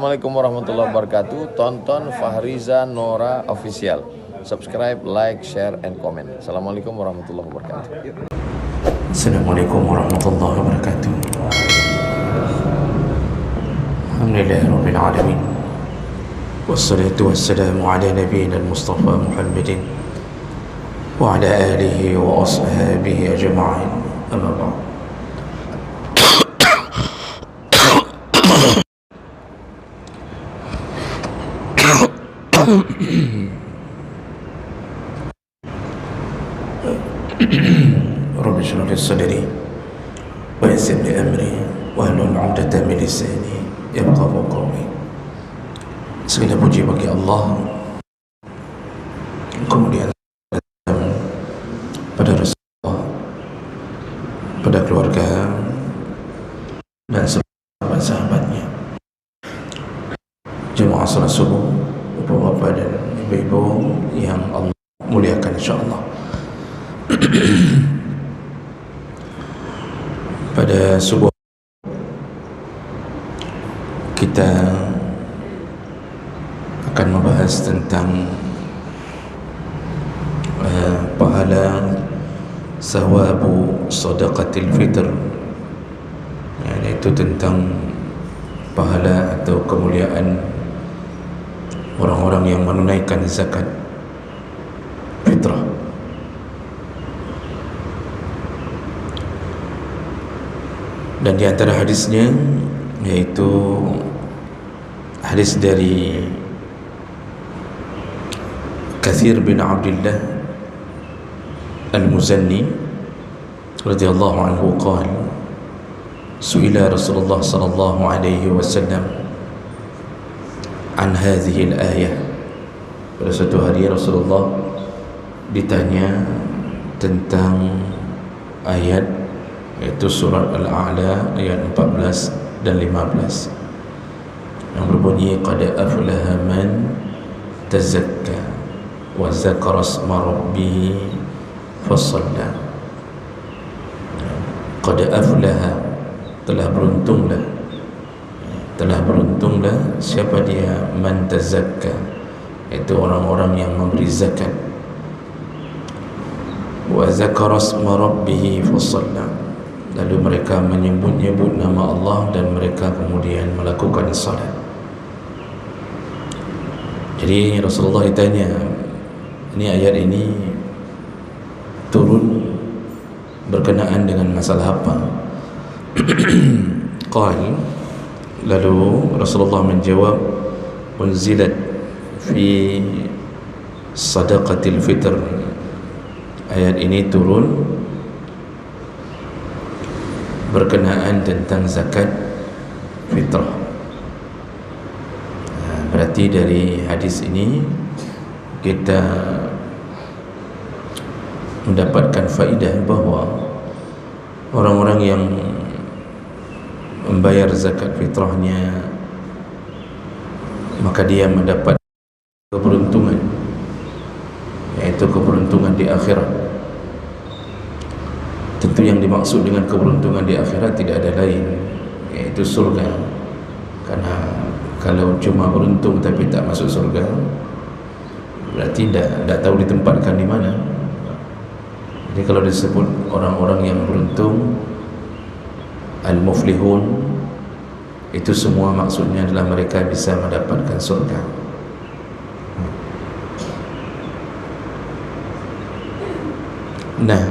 Assalamualaikum warahmatullahi wabarakatuh. Tonton Fahriza Nora Official. Subscribe, like, share, and comment. Assalamualaikum warahmatullahi wabarakatuh. Assalamualaikum warahmatullahi wabarakatuh. Alhamdulillahirabbil alamin. Wassalatu wassalamu ala nabiyyina al-Mustafa Muhammadin wa ala alihi wa ashabihi ajma'in. Amma ba'd. Rabbi shrah li sadri wa yassir li amri wahlul 'uqdatam min lisani yafqahu qawli. Segala puji bagi Allah, kemudian pada Rasulullah, pada keluarga dan sahabat-sahabatnya, jemaah salat subuh, bapak-bapak dan ibu-ibu yang Allah muliakan insyaallah. Pada subuh kita akan membahas tentang pahala sawabu sadaqatil fitr, yaitu tentang pahala atau kemuliaan orang-orang yang menunaikan zakat fitrah. Dan di antara hadisnya yaitu hadis dari Kathir bin Abdullah Al-Muzanni radhiyallahu anhu qala su'ila Rasulullah sallallahu alaihi wasallam an hadhihi al-ayah. Pada suatu hari Rasulullah ditanya tentang ayat, yaitu surat Al-A'la ayat 14 dan 15 yang berbunyi qad aflaha man tazakka wa zakara isma rabbih fasalla. Qad aflaha, telah beruntunglah siapa dia, man tazakka, itu orang-orang yang memberi zakat, wa zakara isma rabbih fasalla, lalu mereka menyebut nama Allah dan mereka kemudian melakukan salat. Jadi Rasulullah ditanya, ini ayat ini turun berkenaan dengan masalah apa? Qal, lalu Rasulullah menjawab, unzilat fi sadaqatil fitr. Ayat ini turun berkenaan tentang zakat fitrah. Berarti dari hadis ini kita mendapatkan faedah bahawa orang-orang yang membayar zakat fitrahnya, maka dia mendapat keberuntungan, yaitu keberuntungan di akhirat. Tentu yang dimaksud dengan keberuntungan di akhirat tidak ada lain, yaitu surga. Karena kalau cuma beruntung tapi tak masuk surga, berarti tidak tahu ditempatkan di mana. Jadi kalau disebut orang-orang yang beruntung, al-muflihun, itu semua maksudnya adalah mereka bisa mendapatkan surga. Nah,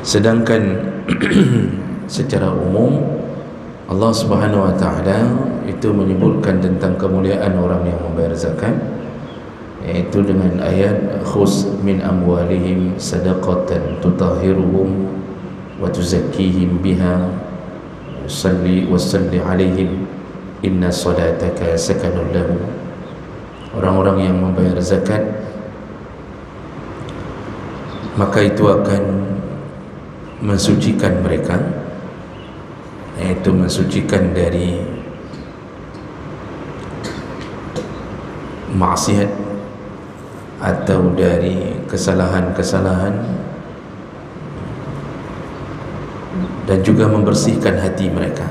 sedangkan secara umum Allah Subhanahu wa taala itu menyebutkan tentang kemuliaan orang yang membayar zakat, yaitu dengan ayat khuz min amwalihim sadaqatan tutahhiruhum wa tuzakkihim biha salli alaihim inna salataka sakanun lahum. Orang-orang yang membayar zakat, maka itu akan mensucikan mereka, yaitu mensucikan dari maksiat atau dari kesalahan-kesalahan dan juga membersihkan hati mereka.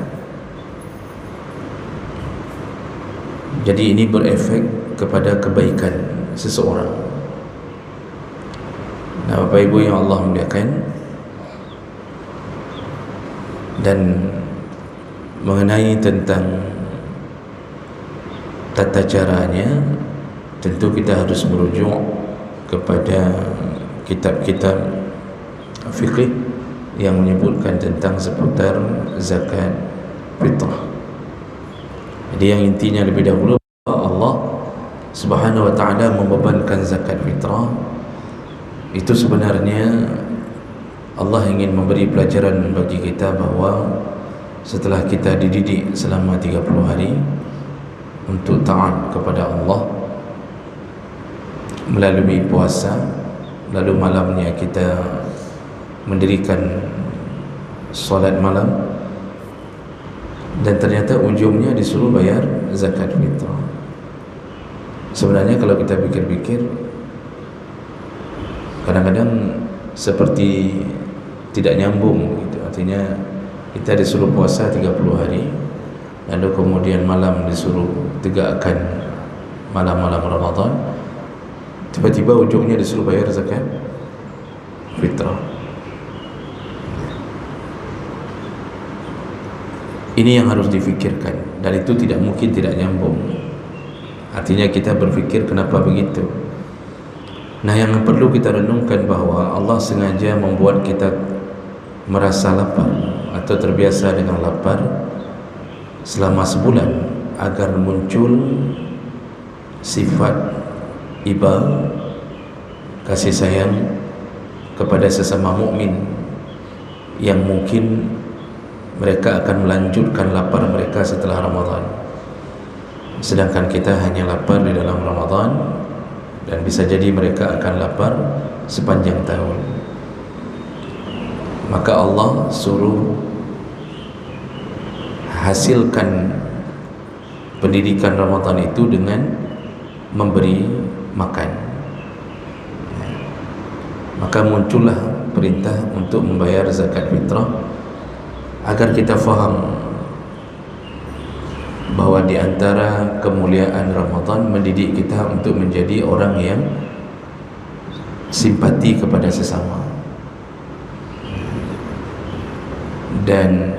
Jadi ini berefek kepada kebaikan seseorang. Nah, Bapak Ibu yang Allah muliakan, dan mengenai tentang tata caranya, tentu kita harus merujuk kepada kitab-kitab fikih yang menyebutkan tentang seputar zakat fitrah. Jadi yang intinya lebih dahulu, Allah Subhanahu wa ta'ala membebankan zakat fitrah itu sebenarnya Allah ingin memberi pelajaran bagi kita bahawa setelah kita dididik selama 30 hari untuk taat kepada Allah melalui puasa, lalu malamnya kita mendirikan solat malam, dan ternyata ujungnya disuruh bayar zakat fitrah. Sebenarnya kalau kita pikir-pikir, kadang-kadang seperti tidak nyambung gitu. Artinya kita disuruh puasa 30 hari, lalu kemudian malam disuruh tegakkan malam-malam Ramadan, tiba-tiba ujungnya disuruh bayar zakat fitrah. Ini yang harus difikirkan, dan itu tidak mungkin tidak nyambung. Artinya kita berfikir kenapa begitu. Nah, yang perlu kita renungkan bahawa Allah sengaja membuat kita merasa lapar atau terbiasa dengan lapar selama sebulan agar muncul sifat iba, kasih sayang kepada sesama mukmin yang mungkin mereka akan melanjutkan lapar mereka setelah Ramadan, sedangkan kita hanya lapar di dalam Ramadan, dan bisa jadi mereka akan lapar sepanjang tahun. Maka Allah suruh hasilkan pendidikan Ramadan itu dengan memberi makan. Maka muncullah perintah untuk membayar zakat fitrah, agar kita faham bahawa di antara kemuliaan Ramadan mendidik kita untuk menjadi orang yang simpati kepada sesama, dan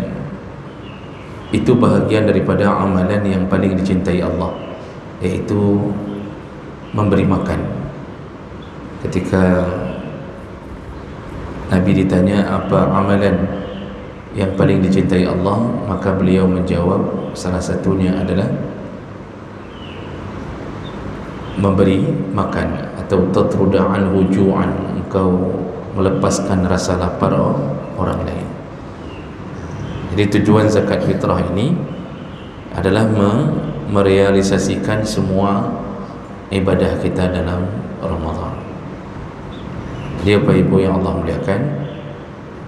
itu bahagian daripada amalan yang paling dicintai Allah, yaitu memberi makan. Ketika Nabi ditanya apa amalan yang paling dicintai Allah, maka beliau menjawab salah satunya adalah memberi makan, atau tatruda anhu ju'an, engkau melepaskan rasa lapar orang lain. Jadi tujuan zakat fitrah ini adalah merealisasikan semua ibadah kita dalam Ramadan. Jadi Bapak Ibu yang Allah muliakan,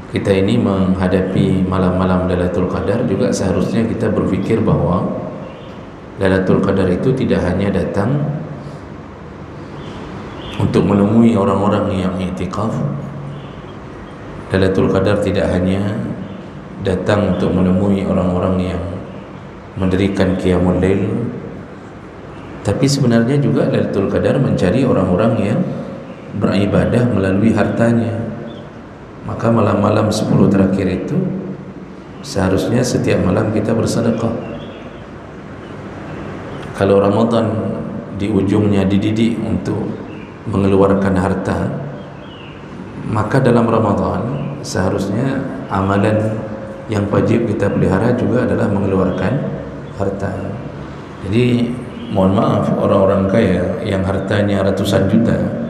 kita ini menghadapi malam-malam Lailatul Qadar juga seharusnya kita berfikir bahawa Lailatul Qadar itu tidak hanya datang untuk menemui orang-orang yang i'tikaf. Lailatul Qadar tidak hanya datang untuk menemui orang-orang yang mendirikan qiyamul lail, tapi sebenarnya juga Lailatul Qadar mencari orang-orang yang beribadah melalui hartanya. Maka malam-malam 10 terakhir itu seharusnya setiap malam kita bersedekah. Kalau Ramadan di ujungnya dididik untuk mengeluarkan harta, maka dalam Ramadan seharusnya amalan yang wajib kita pelihara juga adalah mengeluarkan harta. Jadi mohon maaf, orang-orang kaya yang hartanya ratusan juta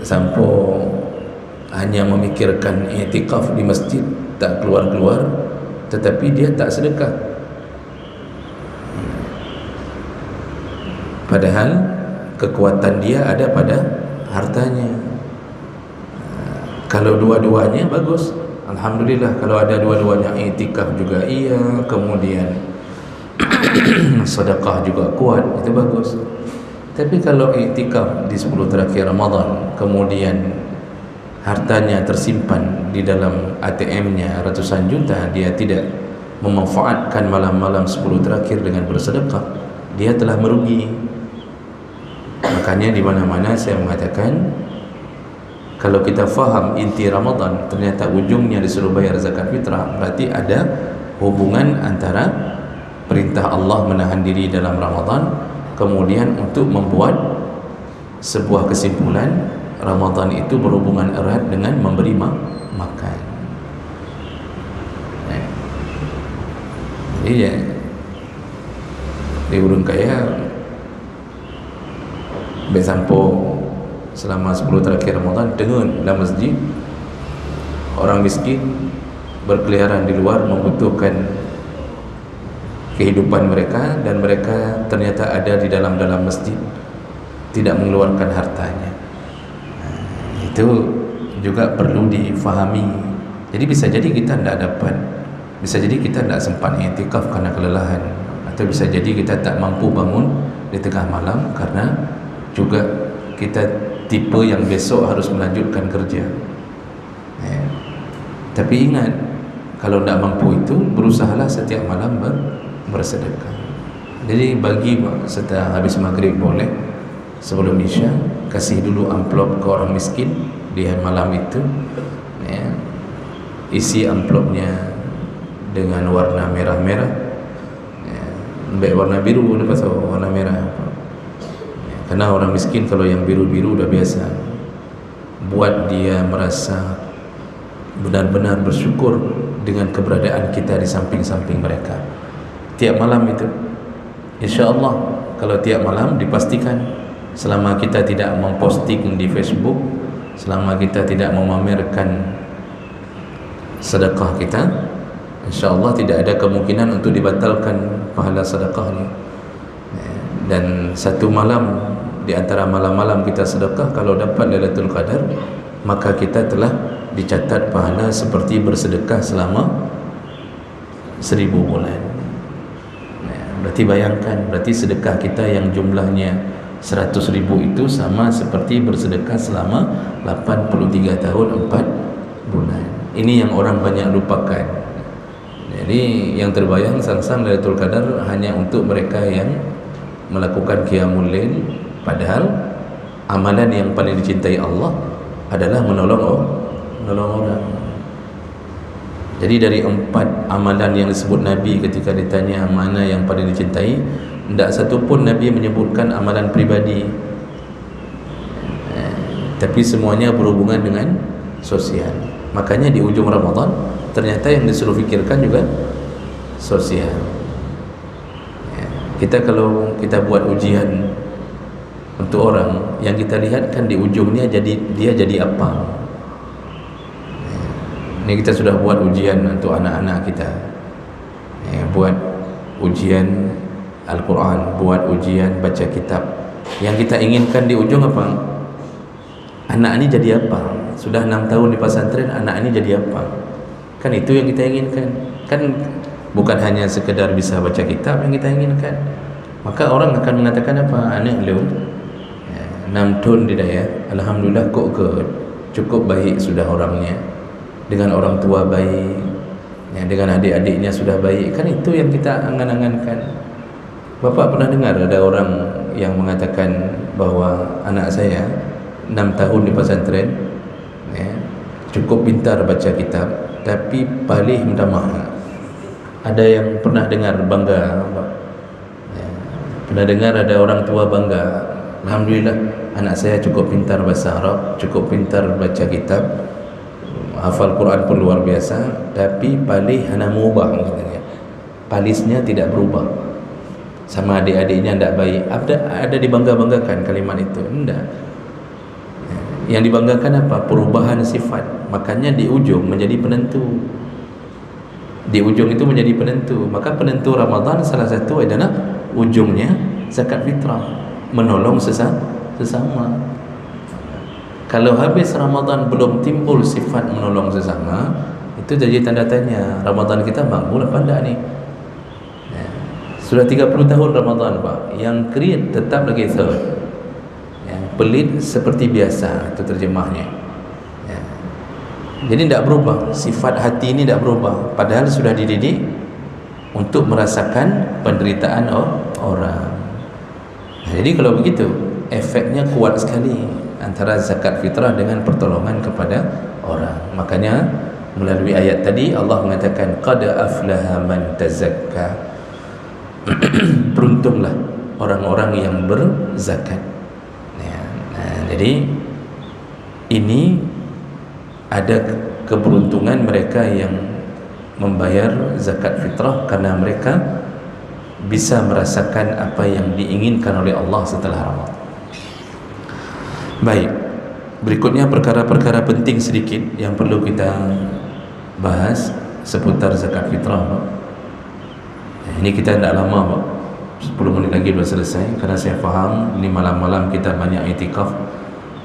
sampo hanya memikirkan i'tikaf di masjid, tak keluar-keluar, tetapi dia tak sedekah. Padahal kekuatan dia ada pada hartanya. Kalau dua-duanya bagus, alhamdulillah. Kalau ada dua-duanya, i'tikaf juga iya, kemudian sedekah juga kuat, itu bagus. Tapi kalau i'tikaf di 10 terakhir Ramadan, kemudian hartanya tersimpan di dalam ATM-nya ratusan juta, dia tidak memanfaatkan malam-malam 10 terakhir dengan bersedekah, dia telah merugi. Makanya di mana-mana saya mengatakan, kalau kita faham inti Ramadan ternyata ujungnya disuruh bayar zakat fitrah, berarti ada hubungan antara perintah Allah menahan diri dalam Ramadan, kemudian untuk membuat sebuah kesimpulan Ramadan itu berhubungan erat dengan memberi makan. Jadi ya, di urang kaya besampo selama 10 terakhir Ramadan dengan dalam masjid, orang miskin berkeliaran di luar membutuhkan kehidupan mereka, dan mereka ternyata ada di dalam masjid tidak mengeluarkan hartanya. Itu juga perlu difahami. Jadi bisa jadi kita tidak dapat, bisa jadi kita tidak sempat i'tikaf karena kelelahan, atau bisa jadi kita tak mampu bangun di tengah malam karena juga kita tipe yang besok harus melanjutkan kerja. Tapi ingat, kalau tidak mampu itu, berusahalah setiap malam bersedekah. Jadi bagi setelah habis maghrib boleh, sebelum isya kasih dulu amplop ke orang miskin di malam itu, isi amplopnya dengan warna merah-merah, warna biru lepas itu warna merah, karena orang miskin kalau yang biru-biru udah biasa, buat dia merasa benar-benar bersyukur dengan keberadaan kita di samping-samping mereka tiap malam itu. InsyaAllah kalau tiap malam dipastikan, selama kita tidak memposting di Facebook, selama kita tidak memamerkan sedekah kita, InsyaAllah tidak ada kemungkinan untuk dibatalkan pahala sedekahnya. Dan satu malam di antara malam-malam kita sedekah, kalau dapat Lailatul Qadar, maka kita telah dicatat pahala seperti bersedekah selama 1000 bulan. Berarti bayangkan, berarti sedekah kita yang jumlahnya 100.000 itu sama seperti bersedekah selama 83 tahun 4 bulan. Ini yang orang banyak lupakan. Jadi yang terbayang sang-sang Lailatul Qadar hanya untuk mereka yang melakukan qiyamul lail, padahal amalan yang paling dicintai Allah adalah menolong orang. Jadi dari 4 amalan yang disebut Nabi ketika ditanya mana yang paling dicintai, tidak satu pun Nabi menyebutkan amalan pribadi, tapi semuanya berhubungan dengan sosial. Makanya di ujung Ramadan ternyata yang disuruh fikirkan juga sosial. Kita kalau kita buat ujian untuk orang, yang kita lihat kan di ujungnya dia jadi apa. Ini kita sudah buat ujian untuk anak-anak kita, buat ujian Al-Quran, buat ujian baca kitab. Yang kita inginkan di ujung apa? Anak ini jadi apa? Sudah 6 tahun di pesantren, anak ini jadi apa? Kan itu yang kita inginkan. Kan bukan hanya sekedar bisa baca kitab yang kita inginkan. Maka orang akan mengatakan apa? Anak lu 6 tahun di daya, alhamdulillah kok cukup baik sudah orangnya, dengan orang tua baik, dengan adik-adiknya sudah baik. Kan itu yang kita angan-angankan. Bapak pernah dengar ada orang yang mengatakan bahwa anak saya 6 tahun di pesantren, cukup pintar baca kitab, tapi paling mendamah. Ada yang pernah dengar bangga, pernah dengar ada orang tua bangga, alhamdulillah anak saya cukup pintar bahasa Arab, cukup pintar baca kitab, hafal Quran pun luar biasa, tapi palih hana mubah, katanya. Palisnya tidak berubah, sama adik-adiknya tidak baik. Ada dibangga-banggakan kalimat itu? Tidak. Yang dibanggakan apa? Perubahan sifat. Makanya di ujung menjadi penentu. Di ujung itu menjadi penentu. Maka penentu Ramadan salah satu adalah ujungnya zakat fitrah, menolong sesama. Kalau habis Ramadan belum timbul sifat menolong sesama, itu jadi tanda tanya, Ramadan kita makbul apa enggak nih? Sudah 30 tahun Ramadan Pak, yang kredit tetap lagi third, pelit seperti biasa, itu terjemahnya. Jadi tidak berubah, sifat hati ini tidak berubah, padahal sudah dididik untuk merasakan penderitaan orang. Jadi kalau begitu, efeknya kuat sekali antara zakat fitrah dengan pertolongan kepada orang. Makanya melalui ayat tadi Allah mengatakan qad aflaha man tazakka. Beruntunglah orang-orang yang berzakat. Jadi ini ada keberuntungan mereka yang membayar zakat fitrah karena mereka bisa merasakan apa yang diinginkan oleh Allah setelah Ramadan. Baik, berikutnya perkara-perkara penting sedikit yang perlu kita bahas seputar zakat fitrah. Ini kita tidak lama, Pak. 10 menit lagi sudah selesai, karena saya faham ini malam-malam kita banyak itikaf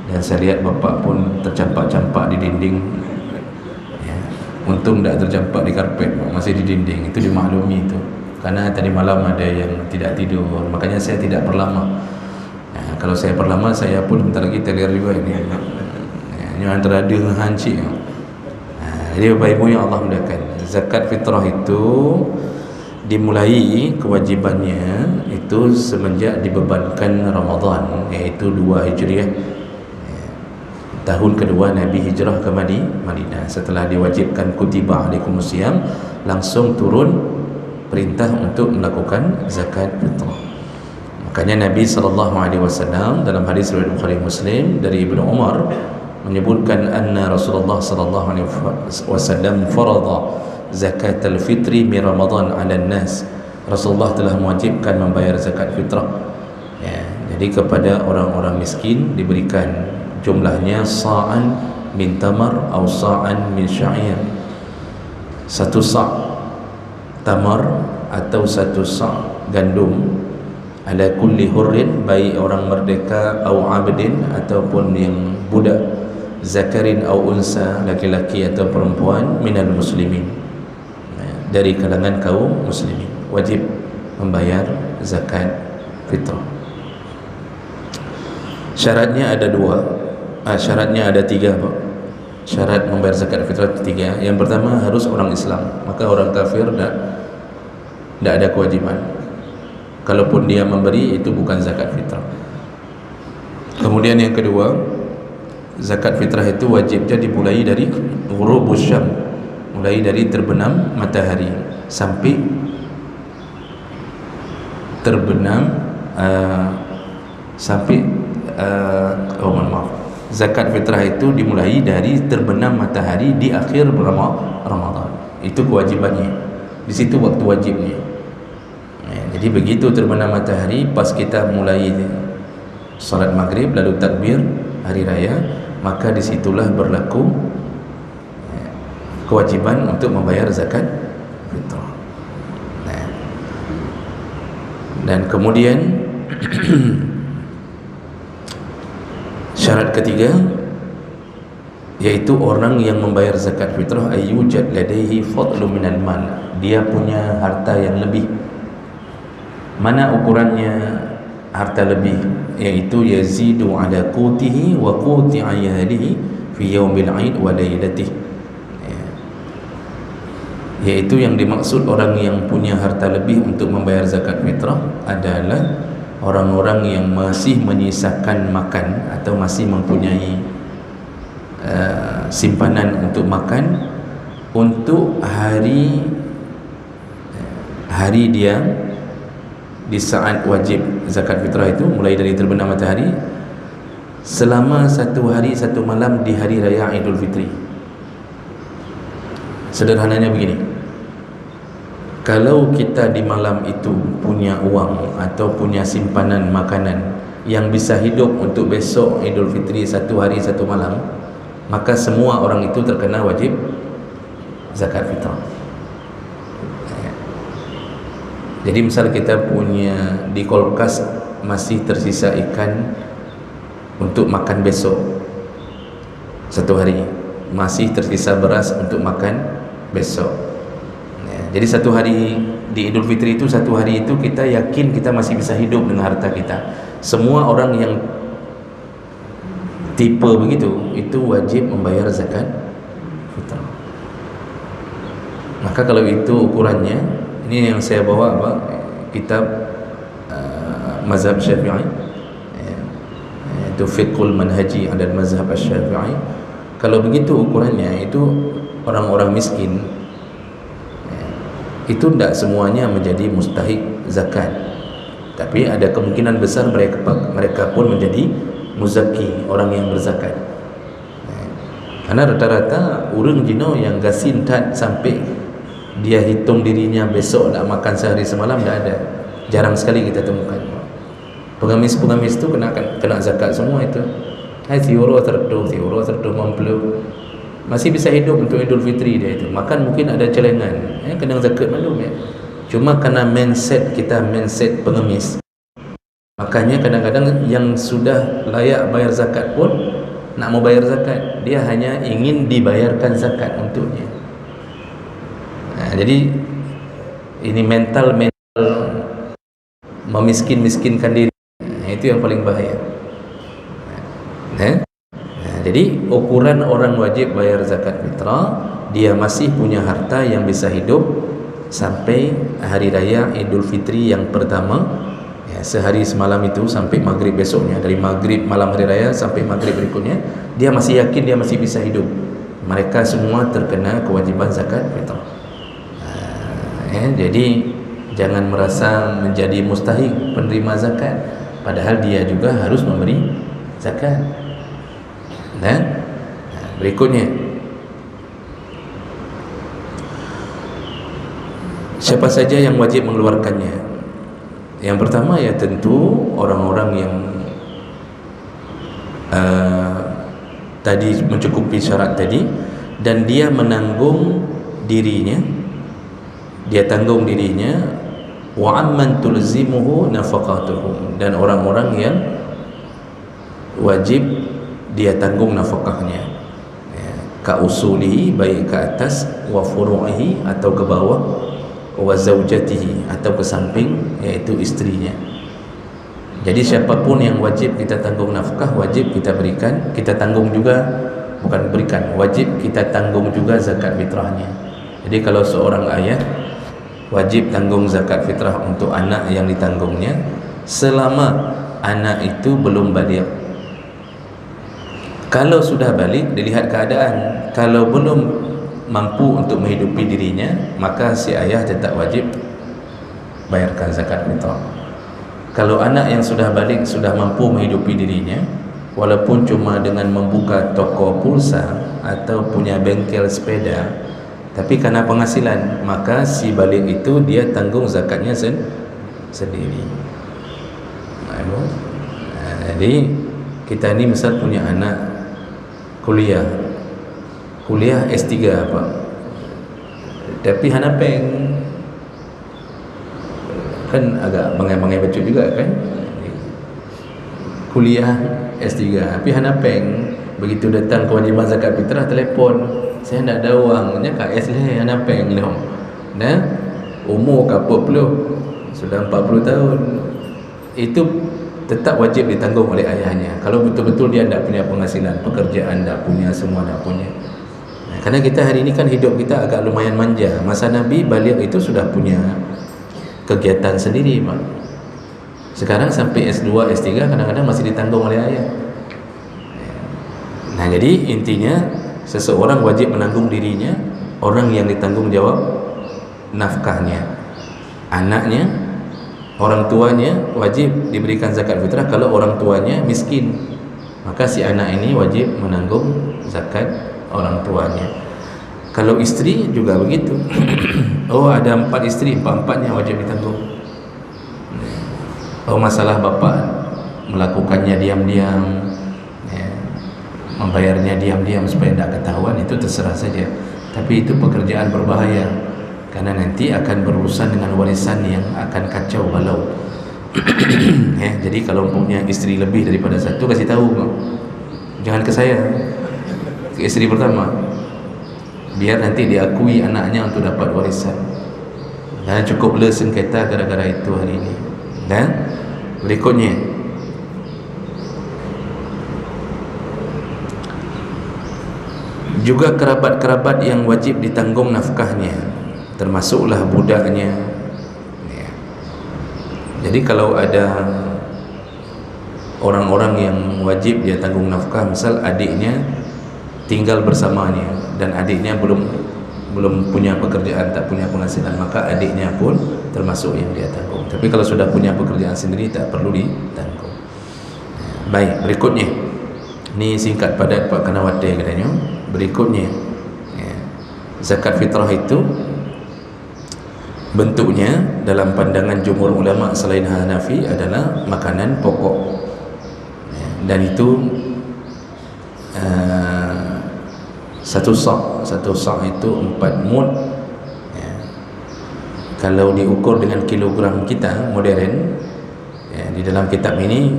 dan saya lihat bapak pun tercampak-campak di dinding ya. Untung tidak tercampak di karpet, masih di dinding. Itu dimaklumi itu, karena tadi malam ada yang tidak tidur, makanya saya tidak berlama. Kalau saya berlama, saya pun bentar lagi teler juga ini. Ini antara dia hancik. Jadi Bapak Ibu yang Allah muliakan, zakat fitrah itu dimulai kewajibannya itu semenjak dibebankan Ramadan, iaitu 2 Hijriah, tahun kedua Nabi hijrah ke Madinah. Setelah diwajibkan kutiba alaikumusiyam, langsung turun perintah untuk melakukan zakat fitrah. Makanya Nabi SAW dalam hadis riwayat Bukhari Muslim dari Ibnu Umar menyebutkan anna Rasulullah SAW farada zakat al-fitri min Ramadan 'ala an-nas. Rasulullah telah mewajibkan membayar zakat fitrah ya, jadi kepada orang-orang miskin diberikan jumlahnya sa'an min tamar atau sa'an min sya'ir, 1 sa' tamar atau 1 sa' gandum, ala kulli hurrin, baik orang merdeka atau abdin ataupun yang budak, zakarin atau unsa, laki-laki atau perempuan, minal muslimin, dari kalangan kaum muslimin, wajib membayar zakat fitrah. Syaratnya ada 2, syaratnya ada 3, Pak. Syarat membayar zakat fitrah 3. Yang pertama, harus orang Islam, maka orang kafir tidak ada kewajiban. Kalaupun dia memberi, itu bukan zakat fitrah. Kemudian yang kedua, zakat fitrah itu wajibnya dimulai dari ghurubus syam, mulai dari terbenam matahari sampai terbenam zakat fitrah itu dimulai dari terbenam matahari di akhir Ramadan. Itu kewajibannya, di situ waktu wajibnya. Jadi begitu terbenam matahari, pas kita mulai salat maghrib lalu takbir hari raya, maka disitulah berlaku kewajiban untuk membayar zakat fitrah. Dan kemudian syarat ketiga, yaitu orang yang membayar zakat fitrah ayyujad ladaihi fadlu minal mal, dia punya harta yang lebih. Mana ukurannya harta lebih? Yaitu yazidu ala qutihi wa quti ayalihi fi yaumil 'aid wa lailatihi. Yaitu yang dimaksud orang yang punya harta lebih untuk membayar zakat fitrah adalah orang-orang yang masih menyisakan makan atau masih mempunyai simpanan untuk makan untuk hari dia di saat wajib zakat fitrah itu, mulai dari terbenam matahari selama 1 hari 1 malam di hari raya Idul Fitri. Sederhananya begini, kalau kita di malam itu punya uang atau punya simpanan makanan yang bisa hidup untuk besok Idul Fitri 1 hari 1 malam, maka semua orang itu terkena wajib zakat fitrah. Jadi misal kita punya di kulkas masih tersisa ikan untuk makan besok 1 hari, masih tersisa beras untuk makan besok. Jadi 1 hari di Idul Fitri itu, 1 hari itu kita yakin kita masih bisa hidup dengan harta kita. Semua orang yang tipe begitu itu wajib membayar zakat Maka kalau itu ukurannya, ini yang saya bawa apa, kitab mazhab Syafi'i, itu fiqhul manhaji ada mazhab Syafi'i. Kalau begitu ukurannya, itu orang-orang miskin itu tidak semuanya menjadi mustahik zakat, tapi ada kemungkinan besar mereka pun menjadi muzaki, orang yang berzakat. Karena rata-rata orang Cina yang gasin tak sampai dia hitung dirinya besok nak makan sehari semalam, tak ada, jarang sekali kita temukan. Pengamis-pengamis tu kena zakat semua itu. Hai tiuro terduh mamplu, masih bisa hidup untuk Idul Fitri dia itu. Makan mungkin ada celengan, kena zakat maklum ya. Cuma kerana mindset kita, mindset pengemis, makanya kadang-kadang yang sudah layak bayar zakat pun nak mau bayar zakat, dia hanya ingin dibayarkan zakat untuknya. Jadi ini mental memiskin-miskinkan diri, itu yang paling bahaya. Jadi ukuran orang wajib bayar zakat fitrah, dia masih punya harta yang bisa hidup sampai hari raya Idul Fitri yang pertama, sehari semalam itu sampai maghrib besoknya, dari maghrib malam hari raya sampai maghrib berikutnya, dia masih yakin dia masih bisa hidup. Mereka semua terkena kewajiban zakat fitrah. Jadi jangan merasa menjadi mustahik penerima zakat, padahal dia juga harus memberi zakat. Berikutnya, siapa saja yang wajib mengeluarkannya? Yang pertama ya tentu orang-orang yang tadi mencukupi syarat tadi, dan dia menanggung dirinya, dia tanggung dirinya, wa amman tulzimuhu nafaqatuhum, dan orang-orang yang wajib dia tanggung nafkahnya, ka usulihi, baik ke atas, wa furu'ihi atau ke bawah, wa zaujatihi atau ke samping, iaitu istrinya. Jadi siapapun yang wajib kita tanggung nafkah, wajib kita berikan, kita tanggung juga, bukan berikan, wajib kita tanggung juga zakat fitrahnya. Jadi kalau seorang ayah wajib tanggung zakat fitrah untuk anak yang ditanggungnya selama anak itu belum baligh. Kalau sudah balik, dilihat keadaan. Kalau belum mampu untuk menghidupi dirinya, maka si ayah tetap wajib bayarkan zakat fitrah. Kalau anak yang sudah balik, sudah mampu menghidupi dirinya, walaupun cuma dengan membuka toko pulsa atau punya bengkel sepeda, tapi karena penghasilan, maka si balik itu dia tanggung zakatnya sendiri. Jadi kita ni misal punya anak kuliah S3 apa, tapi hanapeng kan agak bangai-bangai baca juga kan, kuliah S3 tapi hanapeng, begitu datang kewajiban zakat fitrah telefon, saya nak ada wang, nya KS leh hanapeng leh, nah umur kapal puluh sudah 40 tahun, itu tetap wajib ditanggung oleh ayahnya. Kalau betul-betul dia tidak punya penghasilan, pekerjaan tidak punya, semua tidak punya. Karena kita hari ini kan hidup kita agak lumayan manja. Masa Nabi balik itu sudah punya kegiatan sendiri, Pak. Sekarang sampai S2, S3 kadang-kadang masih ditanggung oleh ayah. Nah, jadi intinya seseorang wajib menanggung dirinya, orang yang ditanggung jawab nafkahnya, anaknya, orang tuanya wajib diberikan zakat fitrah. Kalau orang tuanya miskin, maka si anak ini wajib menanggung zakat orang tuanya. Kalau istri juga begitu. Oh, ada 4 istri, 4-4-nya wajib ditanggung. Oh, masalah bapak melakukannya diam-diam, membayarnya diam-diam supaya tidak ketahuan, itu terserah saja. Tapi itu pekerjaan berbahaya, karena nanti akan berurusan dengan warisan yang akan kacau balau. Jadi kalau punya istri lebih daripada satu, kasih tahu, jangan ke saya, ke istri pertama, biar nanti diakui anaknya untuk dapat warisan. Dan cukup le sengketa gara-gara itu hari ini. Dan berikutnya, juga kerabat-kerabat yang wajib ditanggung nafkahnya. termasuklah budaknya. Ya. Jadi kalau ada orang-orang yang wajib dia tanggung nafkah, misal adiknya tinggal bersamanya dan adiknya belum punya pekerjaan, tak punya penghasilan, maka adiknya pun termasuk yang dia tanggung. Tapi kalau sudah punya pekerjaan sendiri tak perlu ditanggung. Baik, berikutnya ni singkat padat Pak Kanawate katanya. Berikutnya ya, zakat fitrah itu bentuknya dalam pandangan jumhur ulama selain Hanafi adalah makanan pokok ya, dan itu satu sak itu 4 mud ya. Kalau diukur dengan kilogram kita modern ya, di dalam kitab ini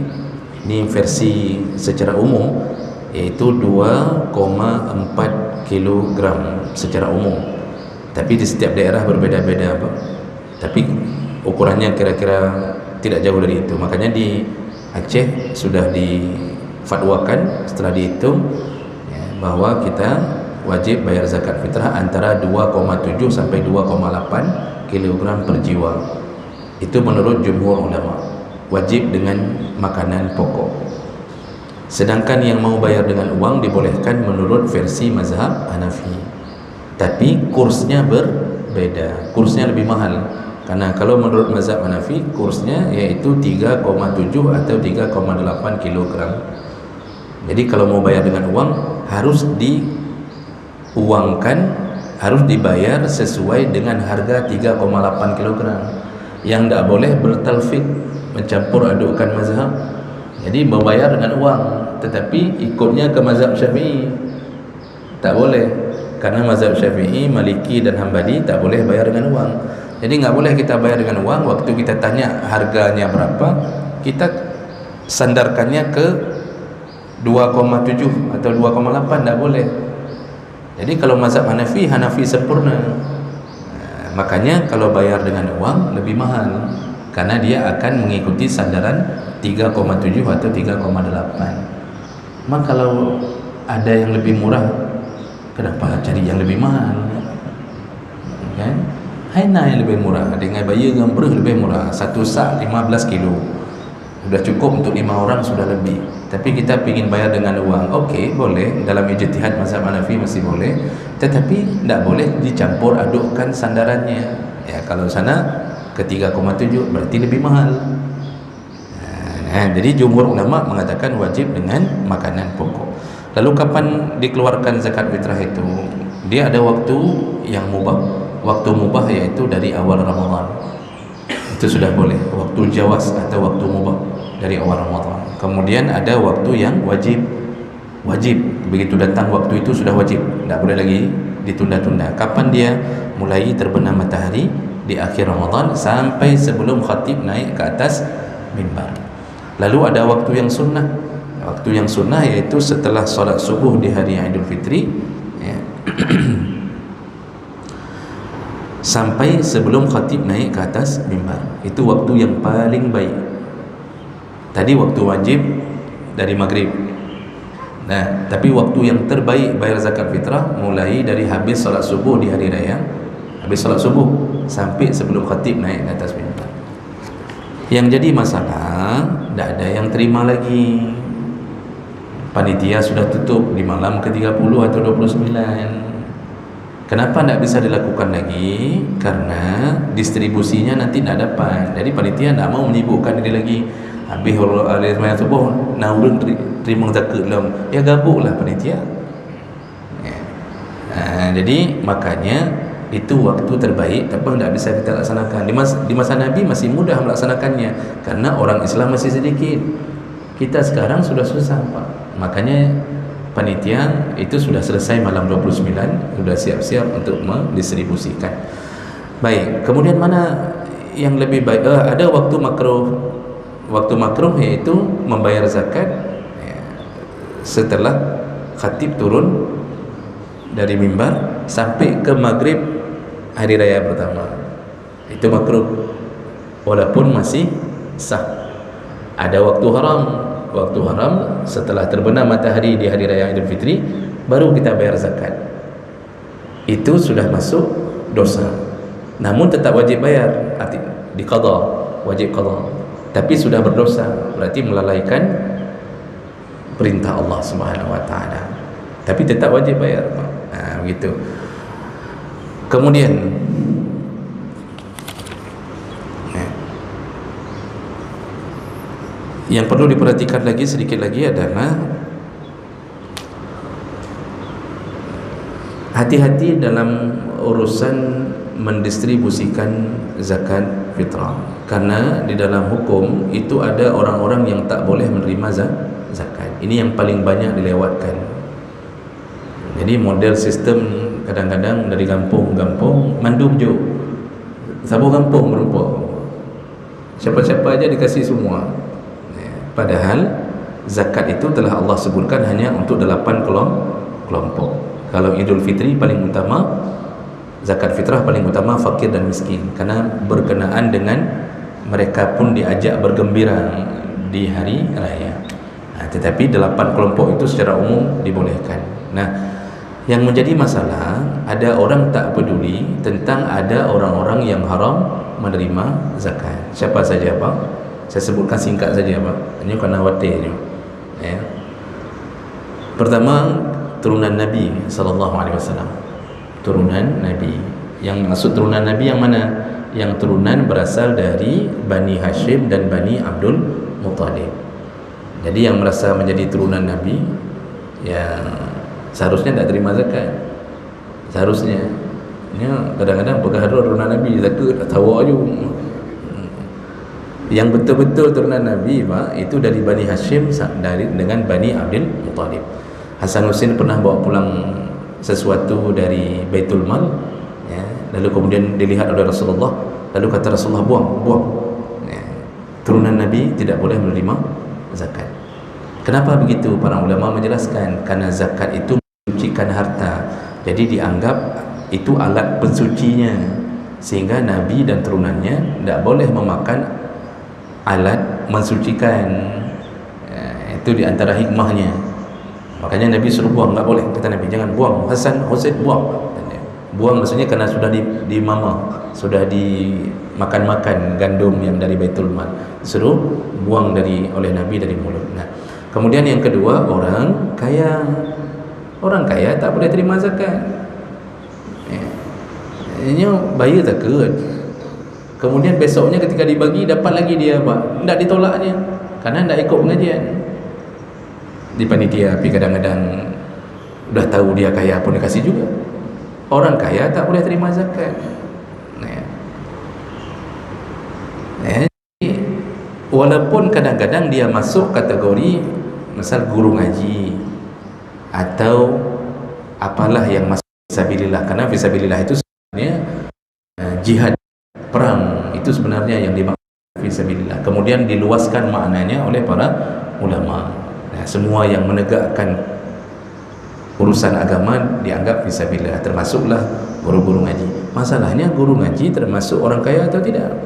versi secara umum iaitu 2,4 kilogram secara umum, tapi di setiap daerah berbeda-beda Pak. Tapi ukurannya kira-kira tidak jauh dari itu. Makanya di Aceh sudah difatwakan setelah dihitung ya, bahwa kita wajib bayar zakat fitrah antara 2,7 sampai 2,8 kilogram per jiwa. Itu menurut jumhur ulama, wajib dengan makanan pokok. Sedangkan yang mau bayar dengan uang dibolehkan menurut versi mazhab Hanafi, tapi kursnya berbeda, kursnya lebih mahal. Karena kalau menurut mazhab Hanafi kursnya yaitu 3,7 atau 3,8 kilogram. Jadi kalau mau bayar dengan uang harus diuangkan, harus dibayar sesuai dengan harga 3,8 kilogram. Yang tidak boleh bertalfik, mencampur adukkan mazhab. Jadi membayar dengan uang, tetapi ikutnya ke mazhab Syafi'i tak boleh, karena mazhab Syafi'i, Maliki dan Hambali tak boleh bayar dengan uang. Jadi nggak boleh kita bayar dengan uang. Waktu kita tanya harganya berapa, kita sandarkannya ke 2,7 atau 2,8, tak boleh. Jadi kalau mazhab Hanafi sempurna. Nah, makanya kalau bayar dengan uang lebih mahal, karena dia akan mengikuti sandaran 3,7 atau 3,8. Maka kalau ada yang lebih murah, kenapa cari yang lebih mahal? Kan? Haina yang lebih murah, dengan bayar gambrah lebih murah. Satu sak 15 kilo sudah cukup untuk 5 orang, sudah lebih. Tapi kita ingin bayar dengan uang, okey, boleh. Dalam ijtihad mazhab Hanafi masih boleh, tetapi tidak boleh dicampur adukkan sandarannya. Ya, kalau sana ke 3,7 berarti lebih mahal. Jadi jumhur ulama mengatakan wajib dengan makanan pokok. Lalu kapan dikeluarkan zakat fitrah itu? Dia ada waktu yang mubah. Waktu mubah yaitu dari awal Ramadan. Itu sudah boleh. Waktu jawaz atau waktu mubah dari awal Ramadan. Kemudian ada waktu yang wajib. Begitu datang waktu itu sudah wajib, tidak boleh lagi ditunda-tunda. Kapan dia? Mulai terbenam matahari di akhir Ramadan sampai sebelum khatib naik ke atas mimbar. Lalu ada waktu yang sunnah. Waktu yang sunnah yaitu setelah solat subuh di hari Idul Fitri ya. Sampai sebelum khatib naik ke atas mimbar. Itu waktu yang paling baik. Tadi waktu wajib dari maghrib. Nah, tapi waktu yang terbaik bayar zakat fitrah mulai dari habis solat subuh di hari raya, habis solat subuh sampai sebelum khatib naik ke atas mimbar. Yang jadi masalah, tidak ada yang terima lagi. Panitia sudah tutup di malam ke-30 atau 29. Kenapa tidak bisa dilakukan lagi? Karena distribusinya nanti tidak dapat. Jadi panitia tidak mau menyibukkan diri lagi. Habis hari semayang subuh, nak ulun terima zakat belum? Ya gabuklah panitia. Ya. Jadi makanya itu waktu terbaik, tapi tidak bisa kita laksanakan. Di masa Nabi masih mudah melaksanakannya, karena orang Islam masih sedikit. Kita sekarang sudah susah Pak. Makanya panitia itu sudah selesai malam 29, sudah siap-siap untuk mendistribusikan. Baik, kemudian mana yang lebih baik? Ada waktu makruh. Waktu makruh yaitu membayar zakat ya, setelah khatib turun dari mimbar sampai ke maghrib hari raya pertama. Itu makruh, walaupun masih sah. Ada waktu haram. Waktu haram setelah terbenam matahari di hari raya Idul Fitri, baru kita bayar zakat. Itu sudah masuk dosa. namun tetap wajib bayar, diqadha, wajib qadha, tapi sudah berdosa, berarti melalaikan perintah Allah Subhanahu wa taala, tapi tetap wajib bayar. Begitu. Kemudian yang perlu diperhatikan lagi sedikit lagi adalah hati-hati dalam urusan mendistribusikan zakat fitrah, karena di dalam hukum itu ada orang-orang yang tak boleh menerima zakat. Ini yang paling banyak dilewatkan. Jadi model sistem kadang-kadang dari kampung-kampung mandum je, sabu kampung merupa siapa-siapa aja dikasih semua. Padahal zakat itu telah Allah sebutkan hanya untuk 8 kelompok. Kalau Idul Fitri paling utama, zakat fitrah paling utama fakir dan miskin, karena berkenaan dengan mereka pun diajak bergembira di hari raya. Tetapi 8 kelompok itu secara umum dibolehkan. Nah, yang menjadi masalah, ada orang tak peduli tentang ada orang-orang yang haram menerima zakat. Siapa saja, Pak? Saya sebutkan singkat saja, Pak. Ini kerana khawatir ya. Pertama, turunan Nabi SAW. Turunan Nabi. Yang maksud turunan Nabi yang mana? Yang turunan berasal dari Bani Hashim dan Bani Abdul Muttalib. Jadi yang merasa menjadi turunan Nabi, yang seharusnya tidak terima zakat. Seharusnya. Ini kadang-kadang bergaduh turunan Nabi, zakat tahu aja. Yang betul-betul turunan Nabi, Pak, itu dari Bani Hashim dengan Bani Abdul Muttalib. Hasan Husain pernah bawa pulang sesuatu dari Baitul Mal, ya, lalu kemudian dilihat oleh Rasulullah, lalu kata Rasulullah, buang. Ya, turunan Nabi tidak boleh menerima zakat. Kenapa begitu? Para ulama menjelaskan, karena zakat itu mensucikan harta, jadi dianggap itu alat pensucinya, sehingga Nabi dan turunannya tidak boleh memakan alat mensucikan. Itu diantara hikmahnya. Makanya Nabi suruh buang, tak boleh, kata Nabi, jangan buang. Hasan, Husain, buang. Buang maksudnya karena sudah di mama, sudah dimakan-makan gandum yang dari Baitul Mal, suruh buang oleh Nabi dari mulut. Nah, kemudian yang kedua, orang kaya. Orang kaya tak boleh terima zakat. Ini bayar zakat. Kemudian besoknya ketika dibagi, dapat lagi dia, Pak, tidak ditolaknya karena tidak ikut pengajian. Di panitia, tapi kadang-kadang sudah tahu dia kaya pun dikasih juga. Orang kaya tak boleh terima zakat. Walaupun kadang-kadang dia masuk kategori misal guru ngaji atau apalah yang masuk fisabilillah, karena fisabilillah itu sebenarnya jihad, perang, itu sebenarnya yang dimaksud fisabilillah. Kemudian diluaskan maknanya oleh para ulama. Nah, semua yang menegakkan urusan agama dianggap fisabilillah, termasuklah guru-guru ngaji. Masalahnya guru ngaji termasuk orang kaya atau tidak?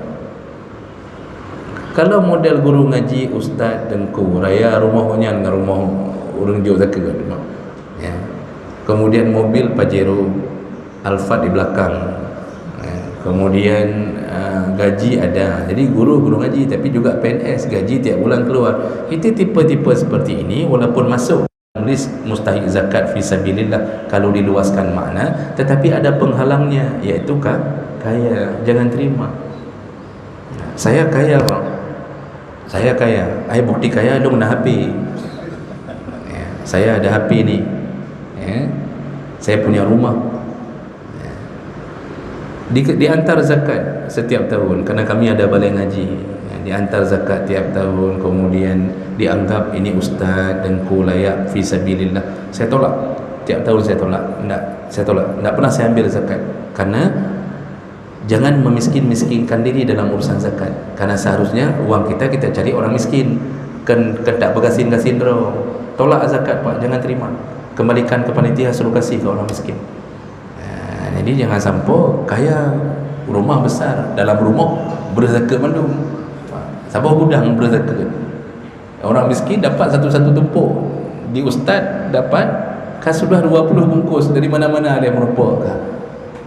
Kalau model guru ngaji ustaz dengku raya rumahnya dengan rumah orang jauh zakat, ya. Kemudian mobil Pajero Alphard di belakang, ya. Kemudian gaji ada, jadi guru ngaji tapi juga PNS, gaji tiap bulan keluar. Itu tipe-tipe seperti ini walaupun masuk list mustahik zakat fisabilillah kalau diluaskan makna, tetapi ada penghalangnya, iaitu kaya. Jangan terima. Saya kaya, Bang, saya kaya, bukti kaya dong nak HP, ya, saya ada HP ni, ya, saya punya rumah, ya. Diantar zakat setiap tahun karena kami ada balai ngaji, ya, diantar zakat tiap tahun. Kemudian dianggap ini ustaz dengku layak fisabilillah. Saya tolak, tiap tahun saya tolak. Saya tolak, tak pernah saya ambil zakat, karena jangan memiskin-miskinkan diri dalam urusan zakat. Karena seharusnya uang kita cari orang miskin, kan tak berkasin-kasin roh. Tolak zakat, Pak, jangan terima, kembalikan ke panitia, suruh kasih ke orang miskin. Jadi jangan sampai kaya rumah besar, dalam rumah berzakat mandum, sabar gudang berzakat. Orang miskin dapat satu-satu tumpuk, di ustaz dapat sudah 20 bungkus, dari mana-mana ada yang merupakan.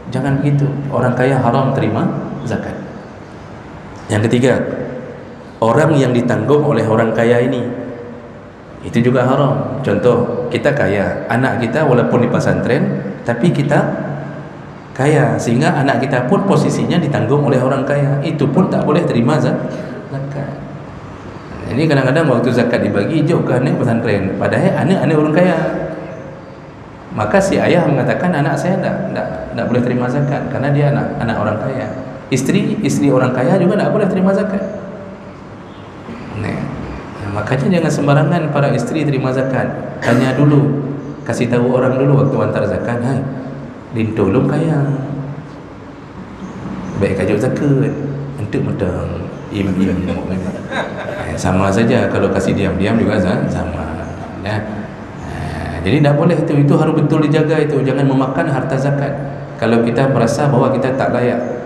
Jangan begitu. Orang kaya haram terima zakat. Yang ketiga, orang yang ditanggung oleh orang kaya ini, itu juga haram. Contoh, kita kaya, anak kita walaupun di pesantren, tapi kita kaya, sehingga anak kita pun posisinya ditanggung oleh orang kaya, itu pun tak boleh terima zakat. Ini kadang-kadang waktu zakat dibagi, jauh ke anak pesantren, padahal anak orang kaya. Maka si ayah mengatakan anak saya tak boleh terima zakat karena dia anak orang kaya. Istri orang kaya juga tak boleh terima zakat. Nah, makanya jangan sembarangan para istri terima zakat. Tanya dulu, kasih tahu orang dulu waktu hantar zakat, hai, din tolong kaya, baik kajuk zakat, untuk medang im. Sama saja kalau kasih diam-diam juga sama. Nah, jadi tidak boleh itu harus betul dijaga itu. Jangan memakan harta zakat kalau kita merasa bahwa kita tak layak.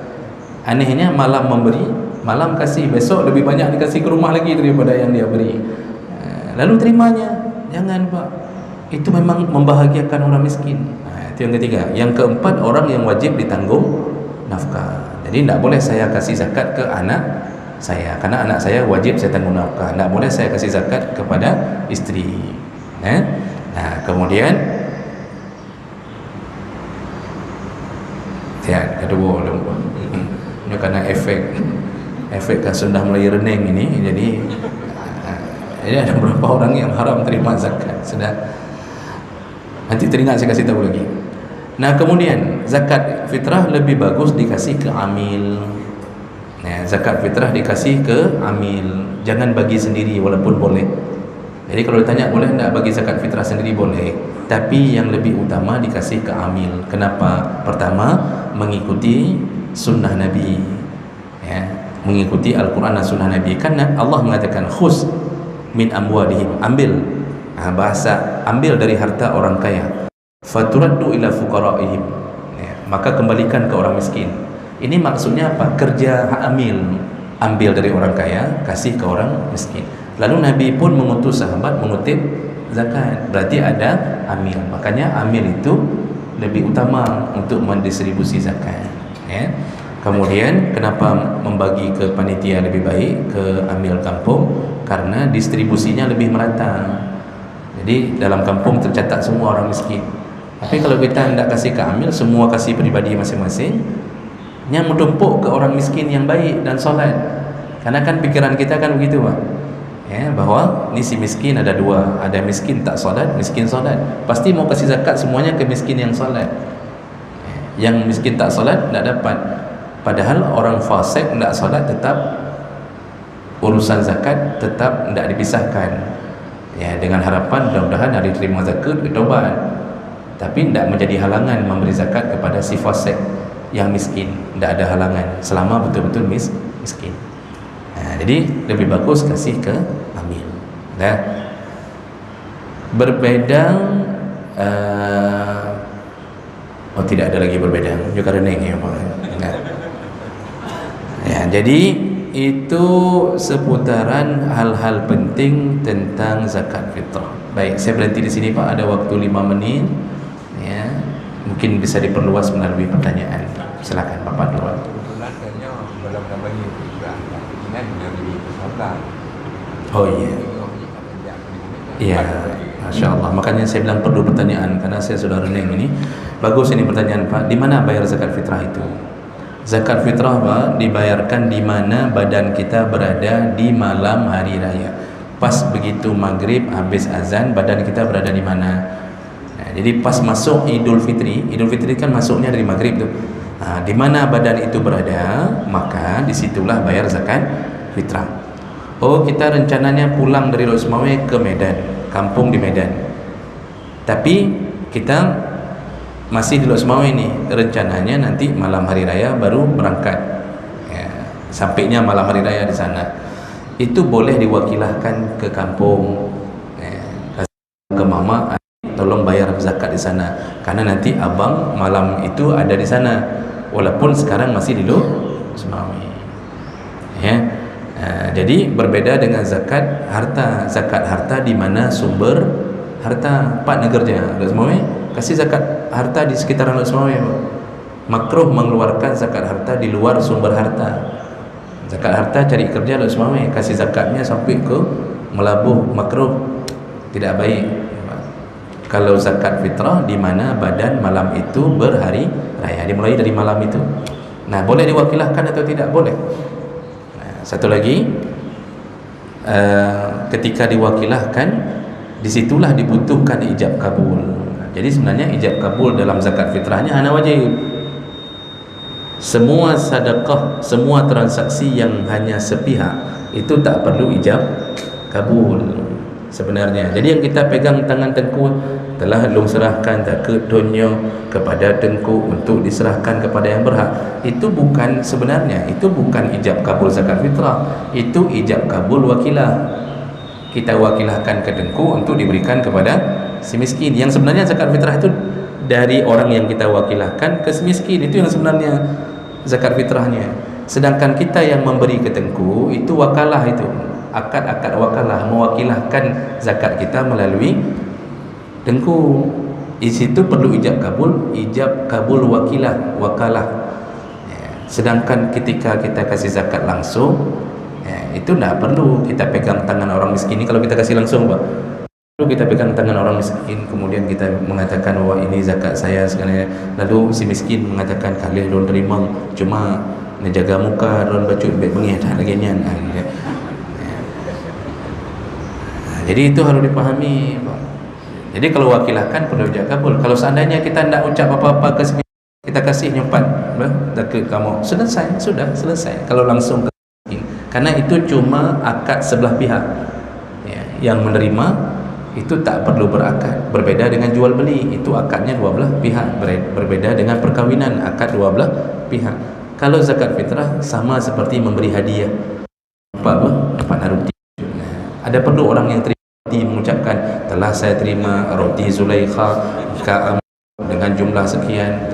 Anehnya malam memberi, malam kasih, besok lebih banyak dikasih ke rumah lagi daripada yang dia beri. Lalu terimanya. Jangan Pak, itu memang membahagiakan orang miskin. Itu yang ketiga. Yang keempat, orang yang wajib ditanggung nafkah. Jadi tidak boleh saya kasih zakat ke anak saya karena anak saya wajib saya tanggung nafkah. Tidak boleh saya kasih zakat kepada istri. Nah, kemudian ya kedua ini karena efek kan sudah mulai rening ini, jadi ada beberapa orang yang haram terima zakat. Sudah, nanti teringat saya kasih tahu lagi. Nah, kemudian zakat fitrah lebih bagus dikasih ke amil. Nah, zakat fitrah dikasih ke amil, jangan bagi sendiri walaupun boleh. Jadi kalau ditanya boleh tidak bagi zakat fitrah sendiri, boleh, tapi yang lebih utama dikasih ke amil. Kenapa? Pertama, mengikuti sunnah Nabi, ya, mengikuti Al-Quran dan sunnah Nabi. Karena Allah mengatakan khus min amwalihim, ambil, bahasa ambil dari harta orang kaya, faturaddu ila fuqaraihim, ya, maka kembalikan ke orang miskin. Ini maksudnya apa? Kerja ambil dari orang kaya, kasih ke orang miskin. Lalu Nabi pun mengutus sahabat mengutip zakat, berarti ada amil. Makanya amil itu lebih utama untuk mendistribusi zakat, ya. Kemudian kenapa membagi ke panitia lebih baik, ke amil kampung? Karena distribusinya lebih merata. Jadi dalam kampung tercatat semua orang miskin. Tapi kalau kita tidak kasih ke amil, semua kasih pribadi masing-masing, yang menumpuk ke orang miskin yang baik dan solat. Karena kan pikiran kita kan begitu Pak, ya, bahwa ni si miskin ada dua, ada miskin tak solat, miskin solat. Pasti mau kasih zakat semuanya ke miskin yang solat. Yang miskin tak solat tidak dapat. Padahal orang fasik tidak solat tetap urusan zakat tetap tidak dipisahkan, ya, dengan harapan mudah-mudahan hari terima zakat bertobat, tapi tidak menjadi halangan memberi zakat kepada si fasik yang miskin. Tidak ada halangan selama betul-betul miskin. Nah, jadi lebih bagus kasih ke amil. Nah, berbedang tidak ada lagi berbedang juga rening ya Pak. Nah, ya, jadi itu seputaran hal-hal penting tentang zakat fitrah. Baik, saya berhenti di sini Pak, ada waktu 5 menit, ya, mungkin bisa diperluas melalui pertanyaan. Silakan Bapak duluan. Oh iya. Iya, Masya Allah. Makanya saya bilang perlu pertanyaan karena saya sudah rening ini. Bagus ini pertanyaan Pak. Di mana bayar zakat fitrah itu? Zakat fitrah Pak dibayarkan di mana badan kita berada di malam hari raya. Pas begitu maghrib habis azan, badan kita berada di mana? Nah, jadi pas masuk Idul Fitri kan masuknya dari maghrib tuh. Nah, di mana badan itu berada, maka disitulah bayar zakat fitrah. Oh, kita rencananya pulang dari Losmawe ke Medan, kampung di Medan. Tapi kita masih di Losmawe ini, rencananya nanti malam hari raya baru berangkat, ya, sampainya malam hari raya di sana. Itu boleh diwakilahkan ke kampung, ya, ke mama, tolong bayar zakat di sana, karena nanti abang malam itu ada di sana, walaupun sekarang masih di Losmawe, ya. Jadi berbeda dengan zakat harta. Zakat harta di mana sumber harta Pak Negerja Losmawe, kasih zakat harta di sekitaran Losmawe Pak. Makruh mengeluarkan zakat harta di luar sumber harta. Zakat harta cari kerja tak semua, kasih zakatnya sampai ke melabuh, makruh, tidak baik. Kalau zakat fitrah di mana badan malam itu berhari raya, dimulai dari malam itu. Nah, boleh diwakilahkan atau tidak? Boleh. Nah, satu lagi, ketika diwakilahkan, disitulah dibutuhkan ijab kabul. Jadi sebenarnya ijab kabul dalam zakat fitrahnya hanya wajib. Semua sedekah, semua transaksi yang hanya sepihak itu tak perlu ijab kabul sebenarnya. Jadi yang kita pegang tangan Tengku telah lung serahkan zakat dunia kepada Tengku untuk diserahkan kepada yang berhak. Itu bukan sebenarnya, itu bukan ijab kabul zakat fitrah, itu ijab kabul wakilah. Kita wakilahkan ke Tengku untuk diberikan kepada si miskin. Yang sebenarnya zakat fitrah itu dari orang yang kita wakilahkan ke si miskin, itu yang sebenarnya zakat fitrahnya. Sedangkan kita yang memberi ke Tengku itu wakalah, itu akad-akad wakalah, mewakilahkan zakat kita melalui Tengku. Di situ perlu ijab kabul wakilah, wakalah. Sedangkan ketika kita kasih zakat langsung, itu tidak perlu kita pegang tangan orang miskin. Ini kalau kita kasih langsung, Pak, lalu kita pegang tangan orang miskin, kemudian kita mengatakan bahwa ini zakat saya sebenarnya. Lalu si miskin mengatakan kalian belum terima, cuma menjaga muka dan baca baik bengih dah lagi ni. Jadi itu harus dipahami. Jadi kalau wakilahkan perlu ijab kabul. Kalau seandainya kita tidak ucap apa-apa ke si miskin, kita kasih nyempat zakat kamu, selesai, sudah selesai. Kalau langsung ke miskin, karena itu cuma akad sebelah pihak. Yang menerima itu tak perlu berakad. Berbeda dengan jual beli, itu akadnya dua belah pihak. Berbeda dengan perkahwinan, akad dua belah pihak. Kalau zakat fitrah sama seperti memberi hadiah. Apa roti. Ada perlu orang yang terima roti mengucapkan telah saya terima roti Zulaikha dengan jumlah sekian,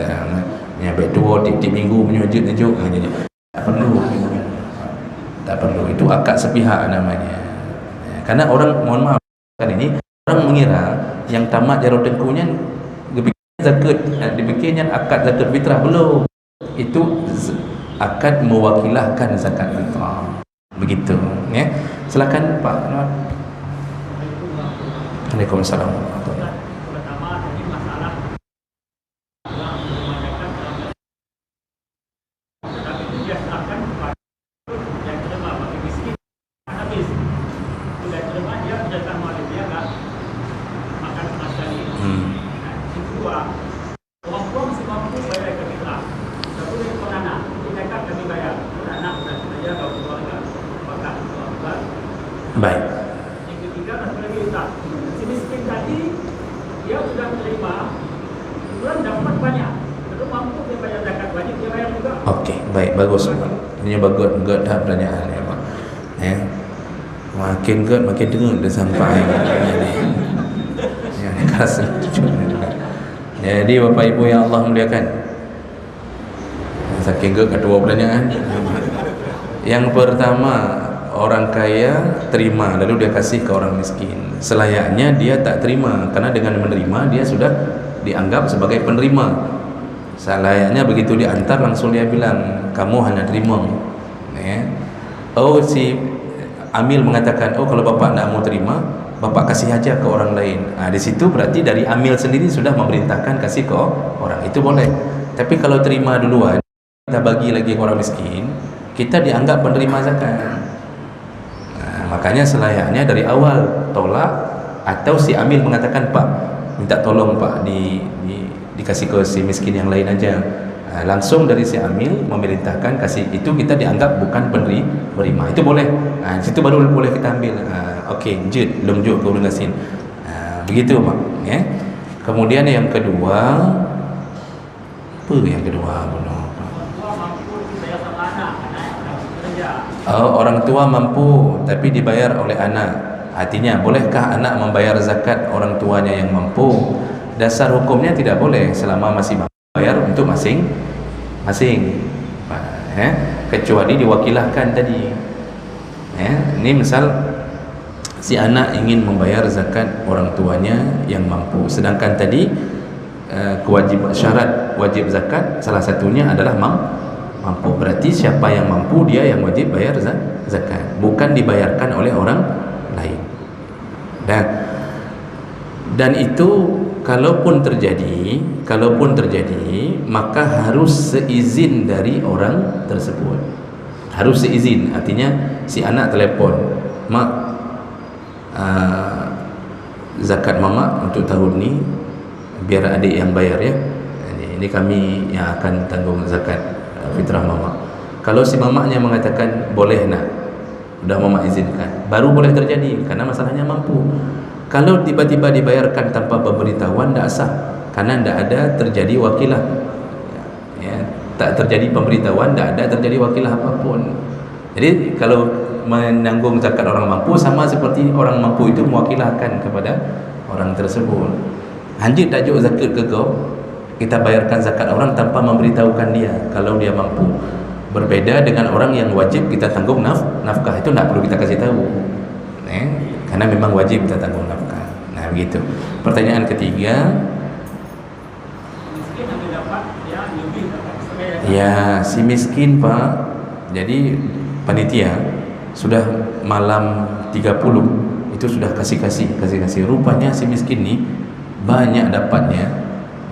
yang berdua tiap minggu menyujud-nyujud. Tak perlu. Tak perlu. Itu akad sepihak namanya. Karena orang, mohon maaf, kan ini orang mengira yang tamat Darul Tengkunya dipikirnya akad zakat fitrah. Belum. Itu akad mewakilahkan zakat fitrah. Begitu, ya. Silakan Pak. Waalaikumsalam. Baik. Yang ketiga, si miskin tadi dia sudah terima, kemudian dapat banyak, belum mampu dia bayar zakat banyak, dia bayar juga. Okey, baik, bagus. Ini bagus dah pertanyaan ya, Pak. Ya. Makin good makin dengar dah sampai ini. Ya, keras. Jadi Bapak Ibu yang Allah muliakan, saking good kedua pertanyaan. Yang pertama, orang kaya terima lalu dia kasih ke orang miskin. Selayaknya dia tak terima, karena dengan menerima dia sudah dianggap sebagai penerima. Selayaknya begitu diantar langsung dia bilang kamu hanya terima. Oh, si amil mengatakan, oh kalau bapak tak mau terima, bapak kasih aja ke orang lain. Di situ berarti dari amil sendiri sudah memerintahkan kasih ke orang, itu boleh. Tapi kalau terima duluan kita bagi lagi ke orang miskin, kita dianggap penerima zakat. Makanya selayaknya dari awal tolak, atau si amil mengatakan Pak minta tolong Pak dikasih ke si miskin yang lain aja. Langsung dari si amil memerintahkan kasih, itu kita dianggap bukan penerima. Itu boleh. Situ baru boleh kita ambil. Okey, jid longjok ke orang asin. Begitu Pak. Ya. Kemudian yang kedua, apa yang kedua? Orang tua mampu tapi dibayar oleh anak. Artinya, bolehkah anak membayar zakat orang tuanya yang mampu? Dasar hukumnya tidak boleh selama masih mampu bayar untuk masing-masing. Kecuali diwakilahkan tadi. Ini misal si anak ingin membayar zakat orang tuanya yang mampu, sedangkan tadi kewajiban syarat wajib zakat salah satunya adalah mampu. Berarti siapa yang mampu dia yang wajib bayar zakat, bukan dibayarkan oleh orang lain. Dan itu kalaupun terjadi maka harus seizin dari orang tersebut. Harus seizin, artinya si anak telepon, mak, zakat mama untuk tahun ni biar adik yang bayar ya, ini kami yang akan tanggung zakat fitrah mama. Kalau si mamanya mengatakan boleh nak, sudah mama izinkan, baru boleh terjadi, karena masalahnya mampu. Kalau tiba-tiba dibayarkan tanpa pemberitahuan, tidak sah, karena tidak ada terjadi wakilah ya, tak terjadi pemberitahuan, tidak ada terjadi wakilah apapun. Jadi kalau menanggung zakat orang mampu sama seperti orang mampu itu mewakilahkan kepada orang tersebut. Anjir tajuk zakat ke kau, kita bayarkan zakat orang tanpa memberitahukan dia kalau dia mampu. Berbeda dengan orang yang wajib kita tanggung nafkah, itu tidak perlu kita kasih tahu karena memang wajib kita tanggung nafkah. Nah begitu. Pertanyaan ketiga, miskin yang dapat ya lebih dapat sebagai ya si miskin Pak, jadi panitia sudah malam 30 itu sudah kasih rupanya si miskin ni banyak dapatnya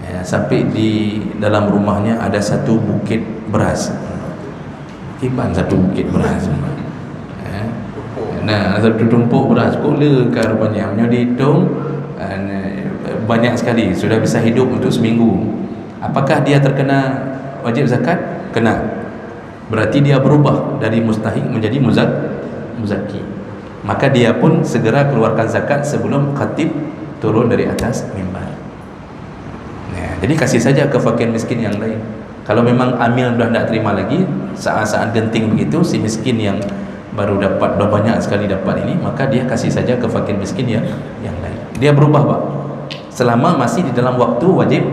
ya, sampai di dalam rumahnya ada satu bukit beras. Kiban satu bukit beras ya. Nah satu tumpuk beras kula kan rupanya punya dihitung banyak sekali, sudah bisa hidup untuk seminggu. Apakah dia terkena wajib zakat? Kena. Berarti dia berubah dari mustahik menjadi muzaki. Maka dia pun segera keluarkan zakat sebelum khatib turun dari atas mimbar. Nah, jadi kasih saja ke fakir miskin yang lain. Kalau memang amil sudah tidak terima lagi, saat-saat genting begitu, si miskin yang baru dapat, sudah banyak sekali dapat ini, maka dia kasih saja ke fakir miskin yang lain. Dia berubah Pak, selama masih di dalam waktu wajib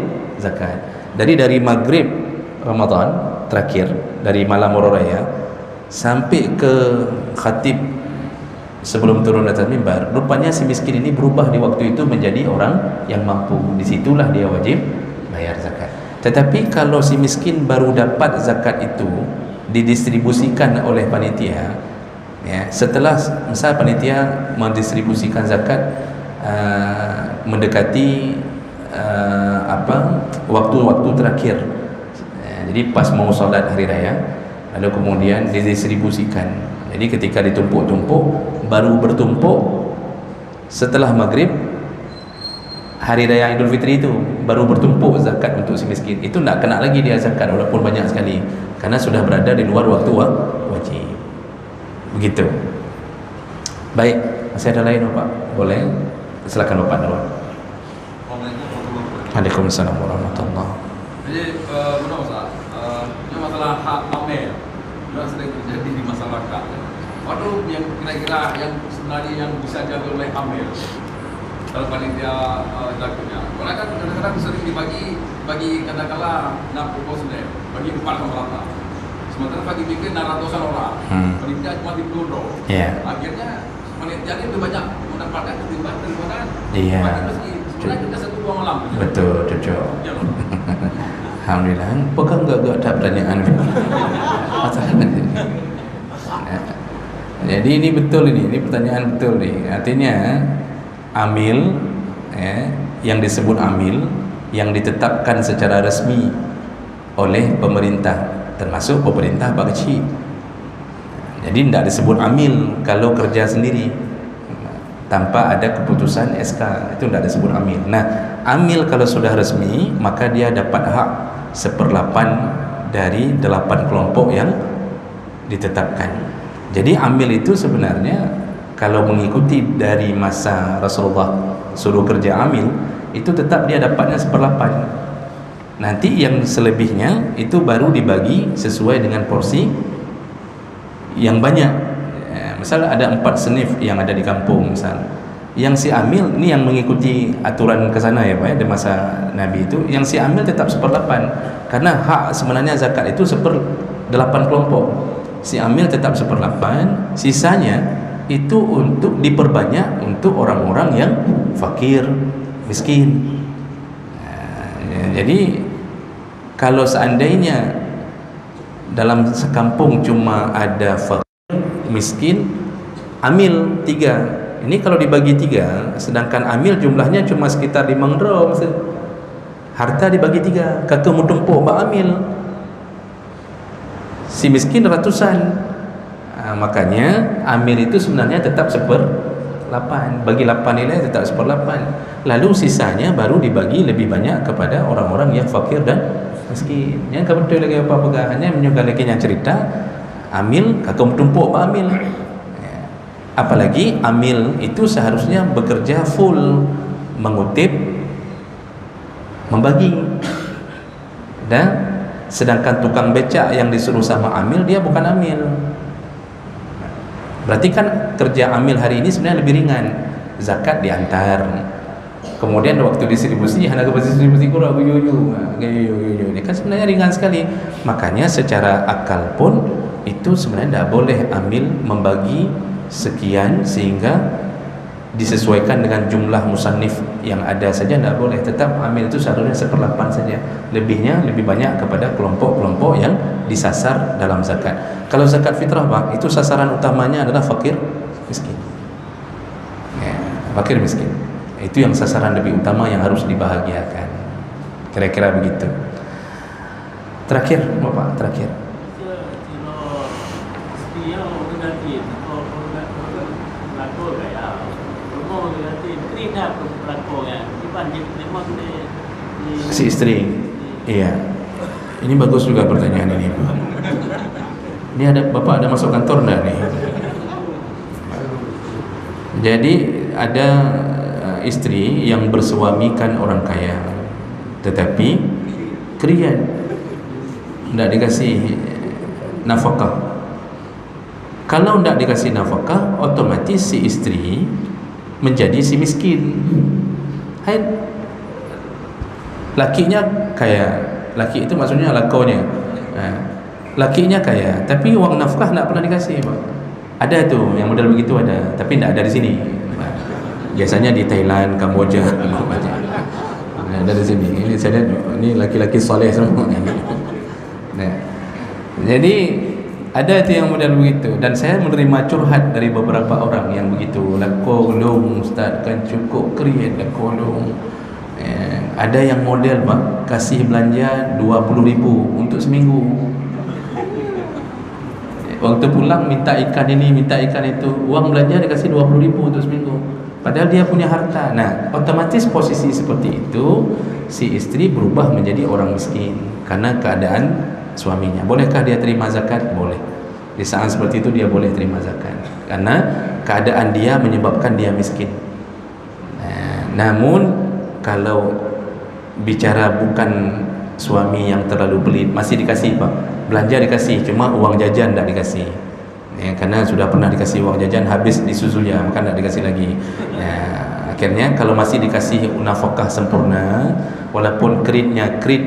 zakat. Dari maghrib Ramadan terakhir, dari malam Raya sampai ke khatib sebelum turun atas mimbar, rupanya si miskin ini berubah di waktu itu menjadi orang yang mampu. Disitulah dia wajib bayar zakat. Tetapi kalau si miskin baru dapat zakat itu didistribusikan oleh panitia ya, setelah misal panitia mendistribusikan zakat mendekati waktu-waktu terakhir ya, jadi pas mau solat hari raya, lalu kemudian didistribusikan. Jadi ketika ditumpuk-tumpuk, baru bertumpuk setelah maghrib hari raya Idul Fitri itu, baru bertumpuk zakat untuk si miskin. Itu tidak kena lagi dia zakat walaupun banyak sekali, karena sudah berada di luar waktu wajib. Begitu. Baik, masih ada lain Bapak? Boleh? Silakan Bapak dulu. Waalaikumsalam warahmatullahi. Jadi benar Ustaz, ini masalah hak amil juga sering terjadi di masyarakat. Waduh, yang kira-kira yang sebenarnya yang bisa diambil oleh amil kalau panitia zakatnya. Karena kan kadang-kadang sering bagi katakanlah 60% bagi 4 sama rata. Sementara bagi bikin ratusan orang, panitia cuma dipeludok. Akhirnya panitia ini lebih banyak mendapatkan ketimbang daripada meski sebenarnya kita satu dua malam. Betul, cocok. Alhamdulillah. Pegang gak ada pertanyaan. Jadi ini betul ini pertanyaan betul nih. Artinya amil ya, yang disebut amil yang ditetapkan secara resmi oleh pemerintah, termasuk pemerintah Bakci. Jadi tidak disebut amil kalau kerja sendiri tanpa ada keputusan SK, itu tidak disebut amil. Nah, amil kalau sudah resmi maka dia dapat hak 1/8 dari 8 kelompok yang ditetapkan. Jadi amil itu sebenarnya kalau mengikuti dari masa Rasulullah suruh kerja amil, itu tetap dia dapatnya 1/8. Nanti yang selebihnya itu baru dibagi sesuai dengan porsi yang banyak. Misal ada 4 senif yang ada di kampung, misal yang si amil ini yang mengikuti aturan ke sana ya Pak ya, di masa Nabi itu, yang si amil tetap 1/8 karena hak sebenarnya zakat itu 1/8 kelompok. Si amil tetap 1/8, sisanya itu untuk diperbanyak untuk orang-orang yang fakir, miskin. Jadi Kalau seandainya dalam sekampung cuma ada fakir, miskin, amil 3. Ini kalau dibagi 3, sedangkan amil jumlahnya cuma sekitar 5 ngero, harta dibagi 3, kakak mutumpuk bak amil, si miskin ratusan. Makanya amil itu sebenarnya tetap 1/8, bagi 8 nilai tetap 1/8, lalu sisanya baru dibagi lebih banyak kepada orang-orang yang fakir dan miskin. Yang betul lagi apa pegahannya menyukai lagi yang cerita amil kakak tumpuk amil. Apalagi amil itu seharusnya bekerja full, mengutip, membagi. Dan sedangkan tukang becak yang disuruh sama amil, dia bukan amil. Berarti kan kerja amil hari ini sebenarnya lebih ringan. Zakat diantar, kemudian waktu distribusi hendak ke distribusi kurang ini kan sebenarnya ringan sekali. Makanya secara akal pun itu sebenarnya tidak boleh amil membagi sekian sehingga disesuaikan dengan jumlah musannif yang ada saja, tidak boleh. Tetap amil itu seharusnya 1/8 saja, lebihnya lebih banyak kepada kelompok-kelompok yang disasar dalam zakat. Kalau zakat fitrah Pak, itu sasaran utamanya adalah fakir miskin ya, fakir miskin itu yang sasaran lebih utama yang harus dibahagiakan, kira-kira begitu. Terakhir Bapak, terakhir. Si istri, iya. Ini bagus juga pertanyaan ini, Pak. Ini ada Bapak ada masuk kantor enggak nih? Jadi ada istri yang bersuamikan orang kaya, tetapi kerian, tidak dikasih nafkah. Kalau tidak dikasih nafkah, otomatis si istri menjadi si miskin. Hai, lakinya kaya, laki itu maksudnya lakonya, lakinya kaya, tapi uang nafkah tidak pernah dikasih, Pak. Ada tuh yang model begitu ada, tapi tidak ada di sini. Biasanya di Thailand, Kamboja, ada di sini. Ini saya lihat, ini laki-laki soleh semua. Nah, jadi ada itu yang model begitu, dan saya menerima curhat dari beberapa orang yang begitu. Lakolong Ustaz, kan cukup kerian lakolong. Ada yang model Pak, kasih belanja 20.000 untuk seminggu. Waktu pulang minta ikan ini, minta ikan itu, uang belanja dikasih 20.000 untuk seminggu. Padahal dia punya harta. Nah, otomatis posisi seperti itu, si istri berubah menjadi orang miskin karena keadaan suaminya. Bolehkah dia terima zakat? Boleh. Di saat seperti itu dia boleh terima zakat karena keadaan dia menyebabkan dia miskin. Namun kalau bicara bukan suami yang terlalu pelit, masih dikasih Pak, belanja dikasih, cuma uang jajan tidak dikasih ya, karena sudah pernah dikasih uang jajan habis di susunya, maka tidak dikasih lagi ya. Akhirnya kalau masih dikasih nafkah sempurna, walaupun kreditnya kredit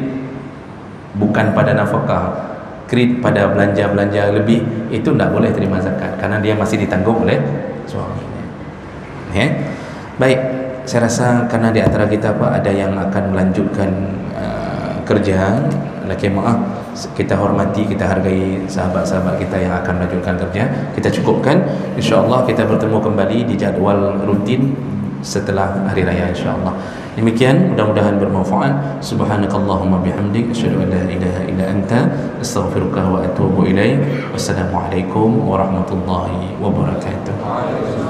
bukan pada nafkah, kredit pada belanja-belanja lebih, itu tidak boleh terima zakat karena dia masih ditanggung oleh suaminya ya. Baik, saya rasa karena di antara kita Pak ada yang akan melanjutkan kerja, laki maaf, kita hormati, kita hargai sahabat-sahabat kita yang akan melanjutkan kerja. Kita cukupkan, insyaAllah kita bertemu kembali di jadual rutin setelah hari raya insyaAllah. Demikian, mudah-mudahan bermanfaat. Subhanakallahumma bihamdik, asyhadu an la ilaha illa anta, astaghfiruka wa atubu ilaik. Wassalamualaikum warahmatullahi wabarakatuh.